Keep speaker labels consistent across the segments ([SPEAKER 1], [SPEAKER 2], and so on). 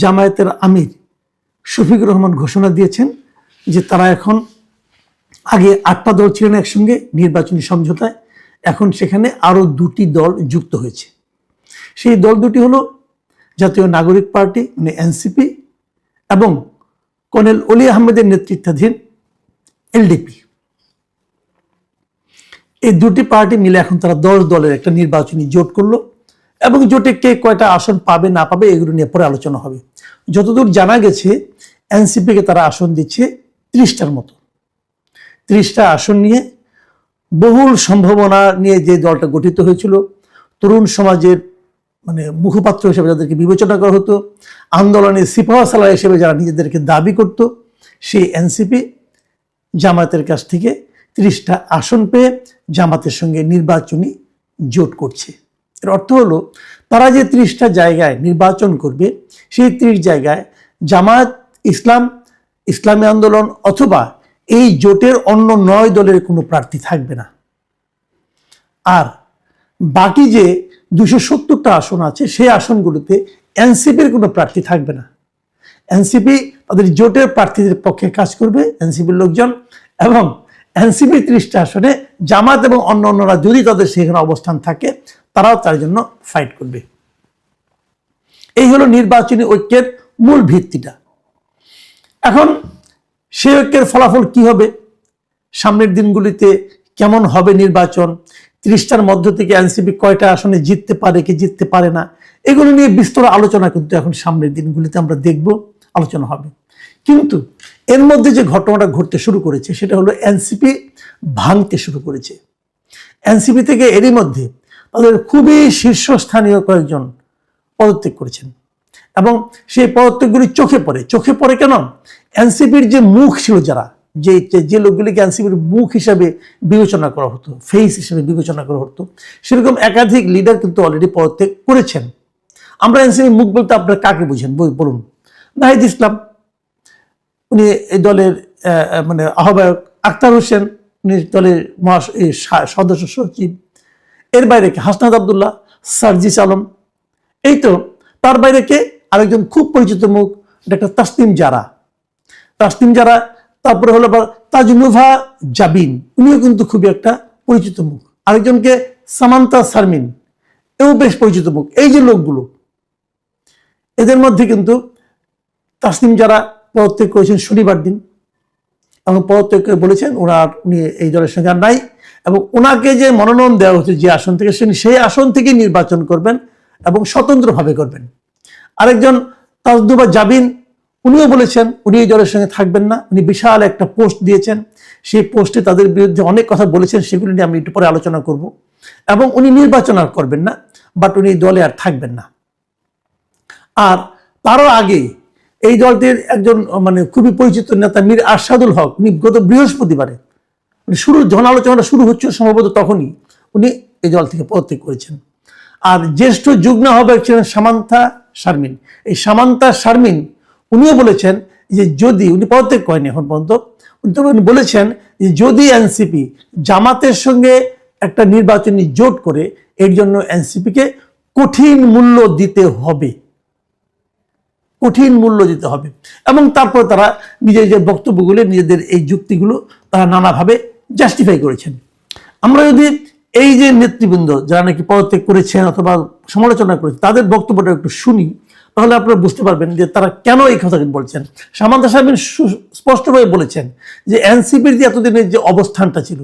[SPEAKER 1] জামায়াতের আমির শফিকুর রহমান ঘোষণা দিয়েছেন যে তারা এখন, আগে 8টা দল ছিলেন একসঙ্গে নির্বাচনী সমঝোতায়, এখন সেখানে আরো 2টি দল যুক্ত হয়েছে। সেই দল দুটি হলো জাতীয় নাগরিক পার্টি মানে এনসিপি এবং কর্নেল অলি আহমেদের নেতৃত্বাধীন এলডিপি। এই দুটি পার্টি মিলে এখন তারা 10 দলের একটা নির্বাচনী জোট করলো এবং জোটে কে কয়টা আসন পাবে না পাবে এগুলো নিয়ে পরে আলোচনা হবে। যতদূর জানা গেছে এনসিপিকে তারা আসন দিচ্ছে 30টার মতো। 30টা আসন নিয়ে বহুল সম্ভাবনা নিয়ে যে দলটা গঠিত হয়েছিল, তরুণ সমাজের মানে মুখপাত্র হিসেবে যাদেরকে বিবেচনা করা হতো, আন্দোলনের সিপাহসালার হিসেবে যারা নিজেদেরকে দাবি করত, সেই এনসিপি জামায়াতের কাছ থেকে 30টা আসন পেয়ে জামাতের সঙ্গে নির্বাচনী জোট করছে। এর অর্থ হলো তারা যে 30টা জায়গায় নির্বাচন করবে, সেই 30 জায়গায় জামায়াত ইসলামী আন্দোলন অথবা এই জোটের অন্য 9 দলের কোনো প্রার্থী থাকবে না। আর বাকি যে 270টা আসন আছে সেই আসনগুলোতে এনসিপির কোনো প্রার্থী থাকবে না। এনসিপি তাদের জোটের প্রার্থীদের পক্ষে কাজ করবে, এনসিপির লোকজন, এবং এনসিপির 30টা আসনে জামাত এবং অন্যরা যদি তাদের সেখানে অবস্থান থাকে তারাও তার জন্য ফাইট করবে। এই হলো নির্বাচনী ঐক্যের মূল ভিত্তিটা। এখন সেই ঐক্যের ফলাফল কি হবে, সামনের দিনগুলিতে কেমন হবে নির্বাচন, 30টার মধ্য থেকে এনসিপি কয়টা আসনে জিততে পারে কি জিততে পারে না, এগুলো নিয়ে বিস্তর আলোচনা কিন্তু এখন সামনের দিনগুলিতে আমরা দেখব, আলোচনা হবে। কিন্তু এর মধ্যে যে ঘটনাটা ঘটতে শুরু করেছে সেটা হলো এনসিপি ভাঙতে শুরু করেছে। এনসিপি থেকে এরই মধ্যে তাদের খুবই শীর্ষস্থানীয় কয়েকজন পদত্যাগ করেছেন এবং সেই পদত্যাগগুলি চোখে পড়ে কেন, এনসিপির যে মুখ ছিল, যারা যে লোকগুলিকে এনসিপির মুখ হিসাবে বিবেচনা করা হতো, ফেস হিসেবে বিবেচনা করা হতো, সেরকম একাধিক লিডার কিন্তু অলরেডি পদত্যাগ করেছেন। আমরা এনসিপির মুখ বলতে আপনারা কাকে বুঝেন বলুন? নাহিদ ইসলাম, উনি এই দলের মানে আহ্বায়ক, আক্তার হোসেন উনি দলের সদস্য সচিব, এর বাইরে কে হাসনাত আবদুল্লাহ, সার্জিস আলম, এই তো। তার বাইরে কে আরেকজন খুব পরিচিত মুখ, ডাক্তার তাসনিম জারা, তারপরে হলো তাজনুভা জাবিন, উনিও কিন্তু খুবই একটা পরিচিত মুখ, আরেকজনকে সামান্তা শারমিন, এও বেশ পরিচিত মুখ। এই যে লোকগুলো, এদের মধ্যে কিন্তু তাসনিম জারা পদত্যাগ করেছেন শনিবার দিন এবং পদত্যাগ করে বলেছেন উনি এই দলের সঙ্গে আর নাই, এবং ওনাকে যে মনোনয়ন দেওয়া হচ্ছে যে আসন থেকে, সেই আসন থেকে নির্বাচন করবেন এবং স্বতন্ত্রভাবে করবেন। আরেকজন তাজনুভা জাবিন, উনিও বলেছেন উনি এই দলের সঙ্গে থাকবেন না। উনি বিশাল একটা পোস্ট দিয়েছেন, সেই পোস্টে তাদের বিরুদ্ধে অনেক কথা বলেছেন, সেগুলি নিয়ে আমি একটু পরে আলোচনা করব। এবং উনি নির্বাচন আর করবেন না, বাট উনি দলে আর থাকবেন না। আর তারও আগে এই দলটির একজন মানে খুবই পরিচিত নেতা মীর আরশাদুল হক, উনি গত বৃহস্পতিবারে যখন আলোচনাটা শুরু হচ্ছে সম্ভবত তখনই উনি এই দল থেকে পদত্যাগ করেছেন। আর জ্যেষ্ঠ যুগ্ম আহ্বায়ক ছিলেন সামান্তা শারমিন। এই সামান্তা শারমিন উনিও বলেছেন যে যদি, উনি পদত্যাগ করেনি এখন পর্যন্ত, উনি বলেছেন যে যদি এনসিপি জামাতের সঙ্গে একটা নির্বাচনী জোট করে, এর জন্য এনসিপিকে কঠিন মূল্য দিতে হবে এবং তারপর তারা নিজেদের বক্তব্যগুলো, নিজেদের এই যুক্তিগুলো তারা নানাভাবে জাস্টিফাই করেছেন। আমরা যদি এই যে নেতৃবৃন্দ যারা নাকি পদত্যাগ করেছেন অথবা সমালোচনা করেছেন তাদের বক্তব্যটা একটু শুনি, তাহলে আপনারা বুঝতে পারবেন যে তারা কেন এই কথা বলছেন। সামান্তা শারমিন স্পষ্টভাবে বলেছেন যে এনসিপির যে এতদিনের যে অবস্থানটা ছিল,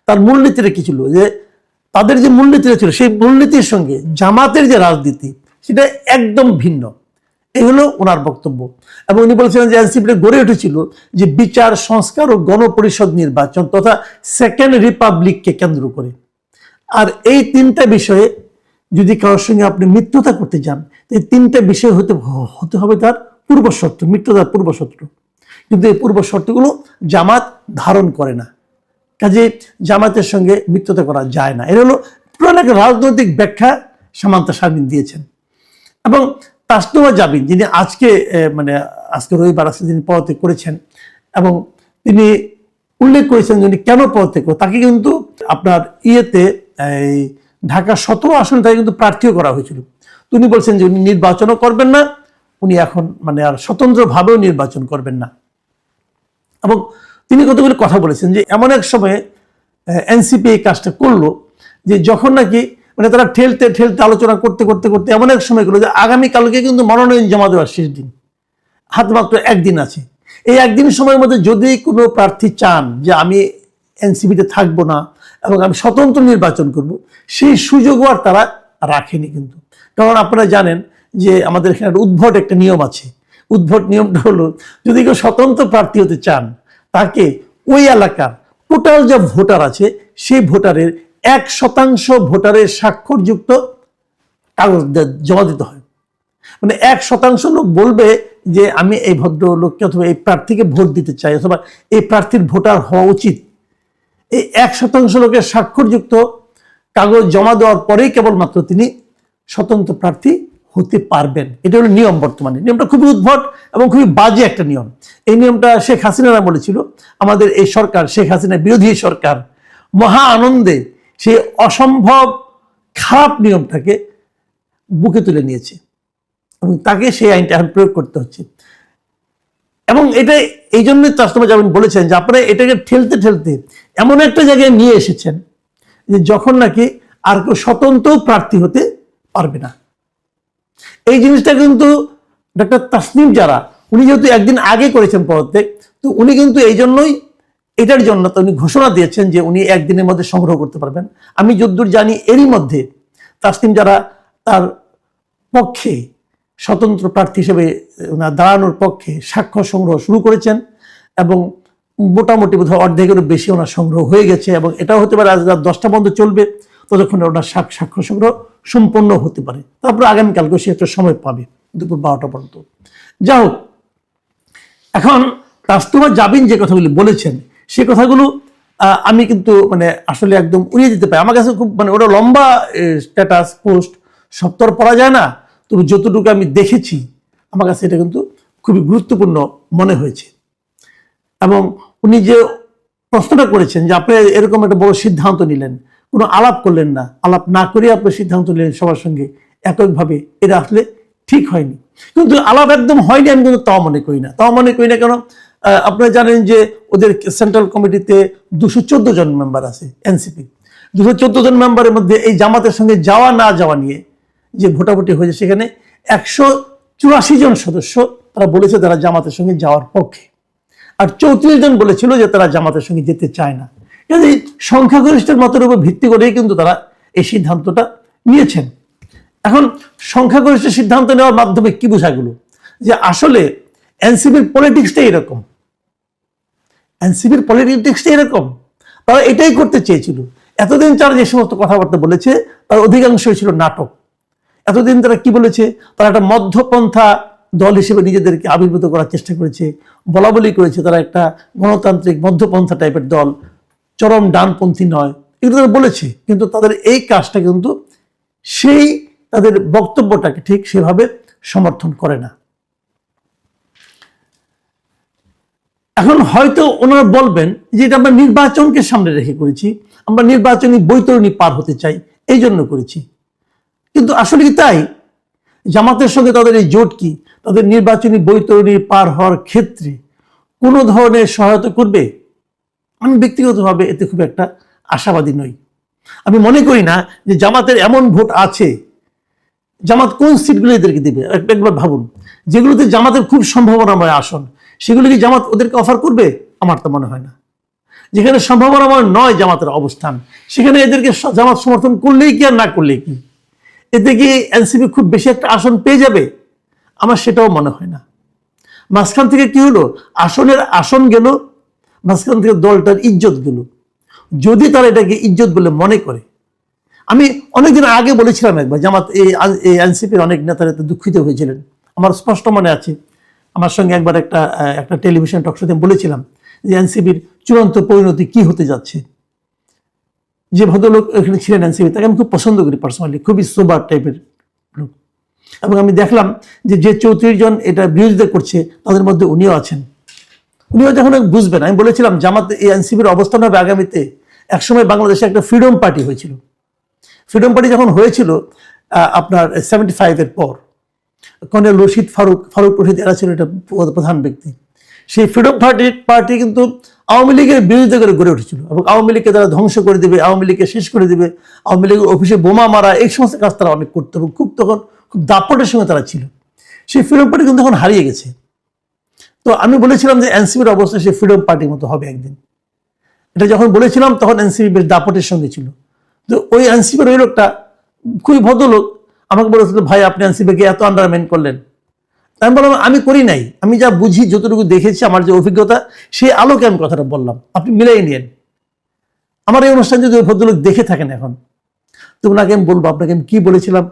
[SPEAKER 1] তার মূলনীতিটা কি ছিল, যে তাদের যে মূলনীতিটা ছিল সেই মূলনীতির সঙ্গে জামাতের যে রাজনীতি সেটা একদম ভিন্ন। এই হলো ওনার বক্তব্য। এবং উনি বলেছিলেন যে এনসিপিটা গড়ে উঠেছিল যে বিচার সংস্কার ও গণপরিষদ নির্বাচন তথা সেকেন্ড রিপাবলিককে কেন্দ্র করে। আর এই 3টা বিষয়ে যদি কারোর সঙ্গে আপনি মিত্রতা করতে যান, এই 3টা বিষয় হতে হবে তার পূর্বশর্ত, মিত্রতার পূর্বশর্ত। কিন্তু এই পূর্বশর্তগুলো জামাত ধারণ করে না, কাজে জামাতের সঙ্গে মিত্রতা করা যায় না। এর হলো পুরো একটা রাজনৈতিক ব্যাখ্যা সামান্তা শারমিন দিয়েছেন। এবং তাসনুভা জাবিন, যিনি আজকে রবিবার যিনি পদত্যাগ করেছেন, এবং তিনি উল্লেখ করেছেন যিনি কেন পদত্যাগ করে, তাকে কিন্তু আপনার এই ঢাকা 17 আসনে তাকে কিন্তু প্রার্থীও করা হয়েছিল। তিনি বলছেন যে উনি নির্বাচনও করবেন না, উনি এখন মানে আর স্বতন্ত্রভাবেও নির্বাচন করবেন না। এবং তিনি কতগুলো কথা বলেছেন যে এমন এক সময়ে এনসিপি এই কাজটা করলো যে যখন নাকি মানে তারা ঠেলতে ঠেলতে আলোচনা করতে করতে করতে এমন এক সময় গেলো যে আগামীকালকে কিন্তু মনোনয়ন জমা দেওয়ার শেষ দিন, হাত মাত্র একদিন আছে। এই একদিন সময়ের মধ্যে যদি কোনো প্রার্থী চান যে আমি এনসিপিতে থাকবো না এবং আমি স্বতন্ত্র নির্বাচন করব, সেই সুযোগও আর তারা রাখেনি কিন্তু। কারণ আপনারা জানেন যে আমাদের এখানে উদ্ভট একটা নিয়ম আছে। উদ্ভট নিয়মটা হলো, যদি কেউ স্বতন্ত্র প্রার্থী হতে চান তাকে ওই এলাকার টোটাল যে ভোটার আছে সেই ভোটারের 1% ভোটারের স্বাক্ষরযুক্ত কাগজ জমা দিতে হয়। মানে 1% লোক বলবে যে আমি এই ভদ্রলোককে অথবা এই প্রার্থীকে ভোট দিতে চাই অথবা এই প্রার্থীর ভোটার হওয়া উচিত। এই 1% লোকের স্বাক্ষরযুক্ত কাগজ জমা দেওয়ার পরেই কেবলমাত্র তিনি স্বতন্ত্র প্রার্থী হতে পারবেন। এটা হলো নিয়ম। বর্তমানে নিয়মটা খুবই উদ্ভট এবং খুবই বাজে একটা নিয়ম। এই নিয়মটা শেখ হাসিনারা বলেছিল। আমাদের এই সরকার, শেখ হাসিনা বিরোধী সরকার, মহা আনন্দে সেই অসম্ভব খারাপ নিয়মটাকে বুকে তুলে নিয়েছে এবং তাকে সেই আইনটা এখন প্রয়োগ করতে হচ্ছে। এবং এটা এই জন্যই তাস্তফা জামিন বলেছেন যে আপনারা এটাকে ঠেলতে ঠেলতে এমন একটা জায়গায় নিয়ে এসেছেন যে যখন নাকি আর কেউ স্বতন্ত্র প্রার্থী হতে পারবে না। এই জিনিসটা কিন্তু ডক্টর তাসনিম যারা, উনি যেহেতু একদিন আগে করেছেন পদত্যাগ, তো উনি কিন্তু এই জন্যই এটার জন্য তো উনি ঘোষণা দিয়েছেন যে উনি একদিনের মধ্যে সংগ্রহ করতে পারবেন। আমি যদ্দূর জানি এরই মধ্যে তাসনিম যারা তার পক্ষে স্বতন্ত্র প্রার্থী হিসেবে দাঁড়ানোর পক্ষে স্বাক্ষর সংগ্রহ শুরু করেছেন এবং মোটামুটি বোধহয় অর্ধেকেরও বেশি ওনার সংগ্রহ হয়ে গেছে। এবং এটাও হতে পারে আজ রাত 10টা পর্যন্ত চলবে, ততক্ষণে ওনার স্বাক্ষর সংগ্রহ সম্পন্ন হতে পারে। তারপরে আগামীকালকে সে একটা সময় পাবে দুপুর 12টা পর্যন্ত। যা হোক, এখন তাস্তফা জামিন যে কথাগুলি বলেছেন সে কথাগুলো আমি কিন্তু মানে আসলে একদম উড়িয়ে দিতে পারি। আমার কাছে খুব মানে ওটা লম্বা স্ট্যাটাস পোস্ট, সব তো আর পড়া যায় না, তবে যতটুকু আমি দেখেছি আমার কাছে এটা কিন্তু খুবই গুরুত্বপূর্ণ মনে হয়েছে। এবং উনি যে প্রশ্নটা করেছেন যে আপনি এরকম একটা বড় সিদ্ধান্ত নিলেন, কোনো আলাপ করলেন না, আলাপ না করে আপনি সিদ্ধান্ত নিলেন সবার সঙ্গে এককভাবে, এটা আসলে ঠিক হয়নি। কিন্তু আলাপ একদম হয়নি আমি কিন্তু তাও মনে করি না। তাও মনে করি না কেন, আপনারা জানেন যে ওদের সেন্ট্রাল কমিটিতে 214 জন মেম্বার আছে এনসিপি। 214 জন মেম্বারের মধ্যে এই জামাতের সঙ্গে যাওয়া না যাওয়া নিয়ে যে ভোটাভুটি হয়েছে সেখানে 184 জন সদস্য তারা বলেছে তারা জামাতের সঙ্গে যাওয়ার পক্ষে, আর 34 জন বলেছিল যে তারা জামাতের সঙ্গে যেতে চায় না। এই সংখ্যাগরিষ্ঠের মতের উপর ভিত্তি করেই কিন্তু তারা এই সিদ্ধান্তটা নিয়েছেন। এখন সংখ্যাগরিষ্ঠ সিদ্ধান্ত নেওয়ার মাধ্যমে কি বোঝা গেল যে আসলে এনসিপির পলিটিক্সটা এরকম। এনসিপির পলিটিক্সটা এরকম, তারা এটাই করতে চেয়েছিল। এতদিন তারা যে সমস্ত কথাবার্তা বলেছে তার অধিকাংশই ছিল নাটক। এতদিন তারা কি বলেছে, তারা একটা মধ্যপন্থা দল হিসেবে নিজেদেরকে আবির্ভূত করার চেষ্টা করেছে, বলা বলি করেছে তারা একটা গণতান্ত্রিক মধ্যপন্থা টাইপের দল, চরম ডানপন্থী নয়, এগুলো তারা বলেছে। কিন্তু তাদের এই কাজটা কিন্তু সেই তাদের বক্তব্যটাকে ঠিক সেভাবে সমর্থন করে না। এখন হয়তো ওনারা বলবেন যে এটা আমরা নির্বাচনকে সামনে রেখে করেছি, আমরা নির্বাচনী বৈতরণী পার হতে চাই এই জন্য করেছি। কিন্তু আসলে কি তাই? জামাতের সঙ্গে তাদের এই জোট কি তাদের নির্বাচনী বৈতরণী পার হওয়ার ক্ষেত্রে কোনো ধরনের সহায়তা করবে? আমি ব্যক্তিগতভাবে এতে খুব একটা আশাবাদী নই। আমি মনে করি না যে জামাতের এমন ভোট আছে, জামাত কোন সিটগুলো এদেরকে দেবে একবার ভাবুন। যেগুলোতে জামাতের খুব সম্ভাবনাময় আসন সেগুলো কি জামাত ওদেরকে অফার করবে? আমার তো মনে হয় না। যেখানে সম্ভাবনাময় নয় জামাতের অবস্থান সেখানে এদেরকে জামাত সমর্থন করলেই কি আর না করলেই কি, এতে কি এনসিপি খুব বেশি একটা আসন পেয়ে যাবে? আমার সেটাও মনে হয় না। মাঝখান থেকে কি হলো, আসনের আসন গেল, মাঝখান থেকে দলটার ইজ্জত গেল। যদি তারা এটাকে ইজ্জত বলে মনে করে, আমি অনেকদিন আগে বলেছিলাম একবার জামাত এই এনসিপির অনেক নেতারা দুঃখিত হয়েছিলেন, আমার স্পষ্ট মনে আছে। আমার সঙ্গে একবার একটা টেলিভিশন টক শোতে বলেছিলাম যে এনসিপির চূড়ান্ত পরিণতি কি হতে যাচ্ছে। যে ভদ্রলোক এখানে ছিলেন এনসিপি, তাকে আমি খুব পছন্দ করি পার্সোনালি, খুবই সোবার টাইপের লোক। এবং আমি দেখলাম যে 34 জন এটা বিরোধিতা করছে তাদের মধ্যে উনিও আছেন। উনিও যখন বুঝবেন, আমি বলেছিলাম জামাত এই এনসিপির অবস্থান হবে আগামীতে। একসময় বাংলাদেশে একটা ফ্রিডম পার্টি হয়েছিল। ফ্রিডম পার্টি যখন হয়েছিল আপনার 75-এর পর, কর্নেল রশিদ ফারুক রশিদ, এরা ছিল এটা প্রধান ব্যক্তি। সেই ফ্রিডম পার্টি কিন্তু আওয়ামী লীগের বিরোধিতা করে গড়ে উঠেছিল এবং আওয়ামী লীগকে তারা ধ্বংস করে দেবে, আওয়ামী লীগকে শেষ করে দেবে, আওয়ামী লীগের অফিসে বোমা মারা, এই সমস্ত কাজ তারা অনেক করতো এবং খুব দাপটের সঙ্গে তারা ছিল। সেই ফ্রিডম পার্টি কিন্তু এখন হারিয়ে গেছে। তো আমি বলেছিলাম যে এনসিপির অবস্থা সেই ফ্রিডম পার্টির মতো হবে একদিন। এটা যখন বলেছিলাম তখন এনসিপি বেশ দাপটের সঙ্গে ছিল। তো ওই এনসিপির ওই লোকটা খুবই ভদ্রলোক আমাকে বলেছিল, ভাই আপনি এনসিপিকে এত আন্ডারমাইন করলেন। আমি বললাম আমি করি নাই, আমি যা বুঝি, যতটুকু দেখেছি, আমার যে অভিজ্ঞতা, সেই আলোকে আমি কথাটা বললাম, আপনি মিলাই নিয়েন। আমার এই অনুষ্ঠান যদি ওই ভদ্রলোক দেখে থাকেন এখন, তো ওনাকে আমি বলবো আপনাকে আমি কি বলেছিলাম।